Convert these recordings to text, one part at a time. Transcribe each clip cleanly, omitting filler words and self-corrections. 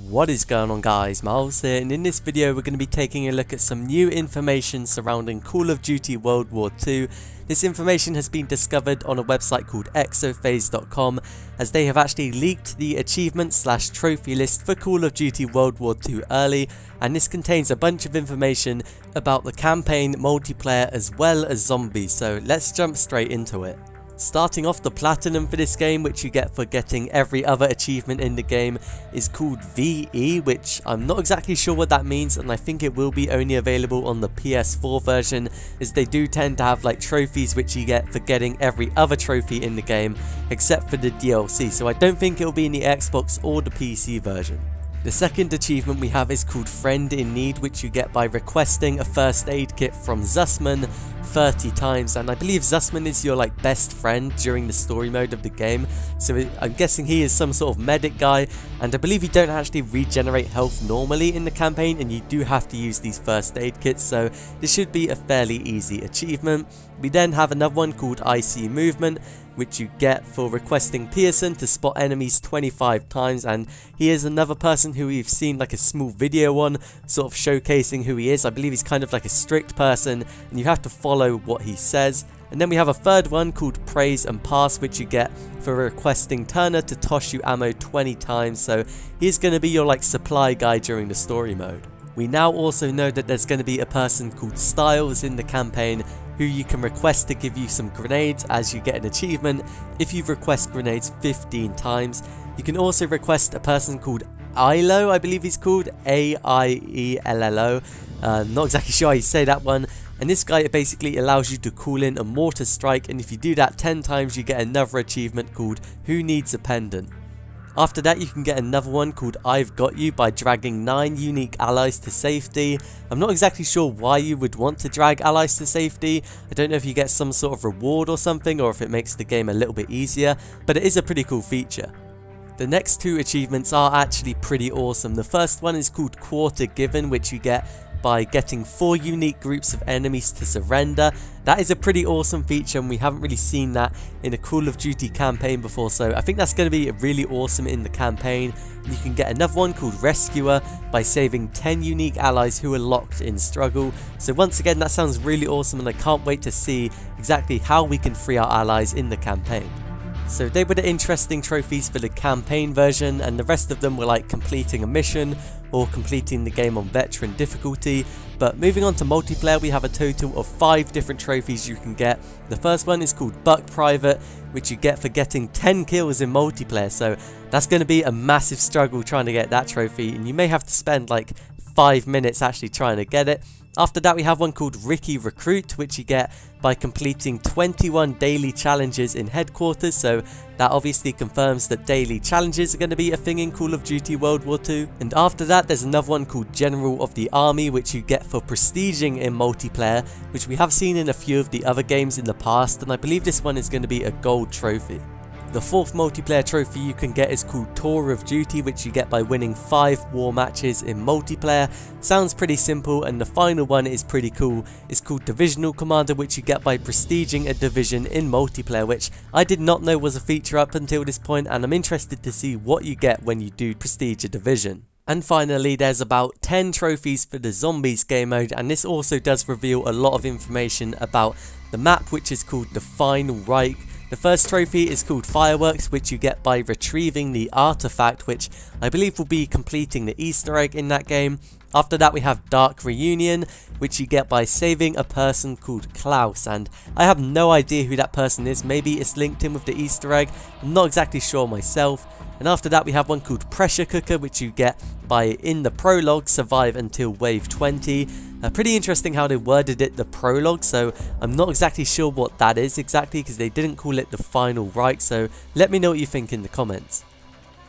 What is going on, guys? Miles here, and in this video we're going to be taking a look at some new information surrounding Call of Duty WWII. This information has been discovered on a website called exophase.com, as they have actually leaked the achievement / trophy list for Call of Duty WWII early, and this contains a bunch of information about the campaign, multiplayer as well as zombies, so let's jump straight into it. Starting off, the platinum for this game, which you get for getting every other achievement in the game, is called VE, which I'm not exactly sure what that means, and I think it will be only available on the PS4 version, as they do tend to have like trophies which you get for getting every other trophy in the game except for the DLC, so I don't think it will be in the Xbox or the PC version. The second achievement we have is called Friend in Need, which you get by requesting a first aid kit from Zussman 30 times, and I believe Zussman is your like best friend during the story mode of the game, so I'm guessing he is some sort of medic guy, and I believe you don't actually regenerate health normally in the campaign, and you do have to use these first aid kits, so this should be a fairly easy achievement. We then have another one called IC Movement, which you get for requesting Pearson to spot enemies 25 times, and he is another person who we've seen like a small video on, sort of showcasing who he is. I believe he's kind of like a strict person, and you have to follow what he says. And then we have a third one called Praise and Pass, which you get for requesting Turner to toss you ammo 20 times, so he's going to be your like supply guy during the story mode. We now also know that there's going to be a person called Styles in the campaign, who you can request to give you some grenades as you get an achievement if you request grenades 15 times. You can also request a person called Ilo, I believe he's called, A-I-E-L-L-O, not exactly sure how you say that one, and this guy basically allows you to call in a mortar strike, and if you do that 10 times you get another achievement called Who Needs a Pendant. After that, you can get another one called I've Got You by dragging 9 unique allies to safety. I'm not exactly sure why you would want to drag allies to safety. I don't know if you get some sort of reward or something, or if it makes the game a little bit easier, but it is a pretty cool feature. The next two achievements are actually pretty awesome. The first one is called Quarter Given, which you get by getting 4 unique groups of enemies to surrender. That is a pretty awesome feature, and we haven't really seen that in a Call of Duty campaign before, so I think that's going to be really awesome in the campaign. You can get another one called Rescuer by saving 10 unique allies who are locked in struggle. So once again, that sounds really awesome, and I can't wait to see exactly how we can free our allies in the campaign. So they were the interesting trophies for the campaign version, and the rest of them were like completing a mission or completing the game on veteran difficulty. But moving on to multiplayer, we have a total of 5 different trophies you can get. The first one is called Buck Private, which you get for getting 10 kills in multiplayer, so that's going to be a massive struggle trying to get that trophy, and you may have to spend like 5 minutes actually trying to get it. After that, we have one called Ricky Recruit, which you get by completing 21 daily challenges in headquarters, so that obviously confirms that daily challenges are going to be a thing in Call of Duty WWII. And after that, there's another one called General of the Army, which you get for prestiging in multiplayer, which we have seen in a few of the other games in the past, and I believe this one is going to be a gold trophy. The fourth multiplayer trophy you can get is called Tour of Duty, which you get by winning 5 war matches in multiplayer. Sounds pretty simple, and the final one is pretty cool. It's called Divisional Commander, which you get by prestiging a division in multiplayer, which I did not know was a feature up until this point, and I'm interested to see what you get when you do prestige a division. And finally, there's about 10 trophies for the Zombies game mode, and this also does reveal a lot of information about the map, which is called the Final Reich. The first trophy is called Fireworks, which you get by retrieving the artifact, which I believe will be completing the Easter egg in that game. After that, we have Dark Reunion, which you get by saving a person called Klaus, and I have no idea who that person is. Maybe it's linked in with the Easter egg, I'm not exactly sure myself. And after that, we have one called Pressure Cooker, which you get by, in the prologue, survive until wave 20. Pretty interesting how they worded it, the prologue, so I'm not exactly sure what that is exactly, because they didn't call it the Final Reich, so let me know what you think in the comments.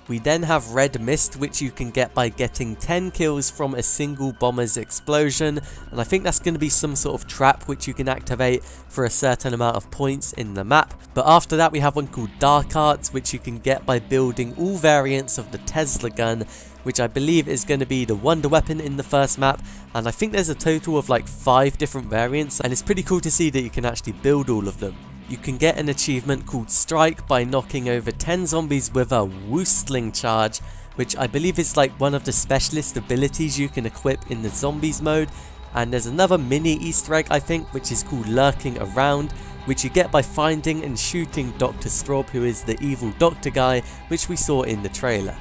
We then have Red Mist, which you can get by getting 10 kills from a single bomber's explosion, and I think that's going to be some sort of trap which you can activate for a certain amount of points in the map. But after that, we have one called Dark Arts, which you can get by building all variants of the Tesla gun, which I believe is going to be the wonder weapon in the first map, and I think there's a total of like 5 different variants, and it's pretty cool to see that you can actually build all of them. You can get an achievement called Strike by knocking over 10 zombies with a Woostling charge, which I believe is like one of the specialist abilities you can equip in the zombies mode. And there's another mini Easter egg I think, which is called Lurking Around, which you get by finding and shooting Dr. Straub, who is the evil doctor guy, which we saw in the trailer.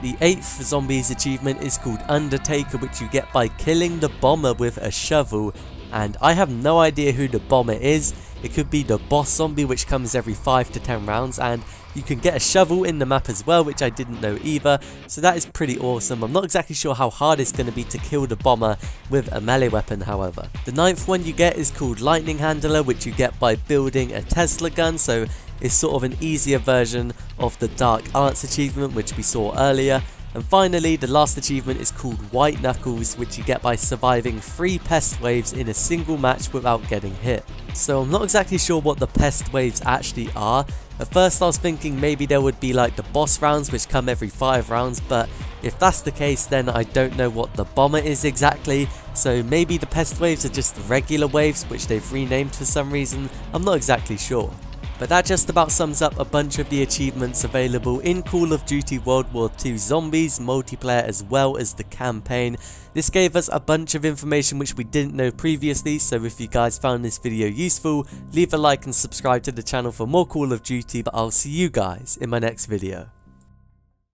The 8th zombies achievement is called Undertaker, which you get by killing the bomber with a shovel, and I have no idea who the bomber is. It could be the boss zombie, which comes every 5 to 10 rounds, and you can get a shovel in the map as well, which I didn't know either, so that is pretty awesome. I'm not exactly sure how hard it's going to be to kill the bomber with a melee weapon, however. The 9th one you get is called Lightning Handler, which you get by building a Tesla gun, so it's sort of an easier version of the Dark Arts achievement, which we saw earlier. And finally, the last achievement is called White Knuckles, which you get by surviving 3 pest waves in a single match without getting hit. So I'm not exactly sure what the pest waves actually are. At first I was thinking maybe there would be like the boss rounds, which come every 5 rounds, but if that's the case, then I don't know what the bomber is exactly. So maybe the pest waves are just the regular waves, which they've renamed for some reason. I'm not exactly sure. But that just about sums up a bunch of the achievements available in Call of Duty WWII Zombies multiplayer, as well as the campaign. This gave us a bunch of information which we didn't know previously, so if you guys found this video useful, leave a like and subscribe to the channel for more Call of Duty, but I'll see you guys in my next video.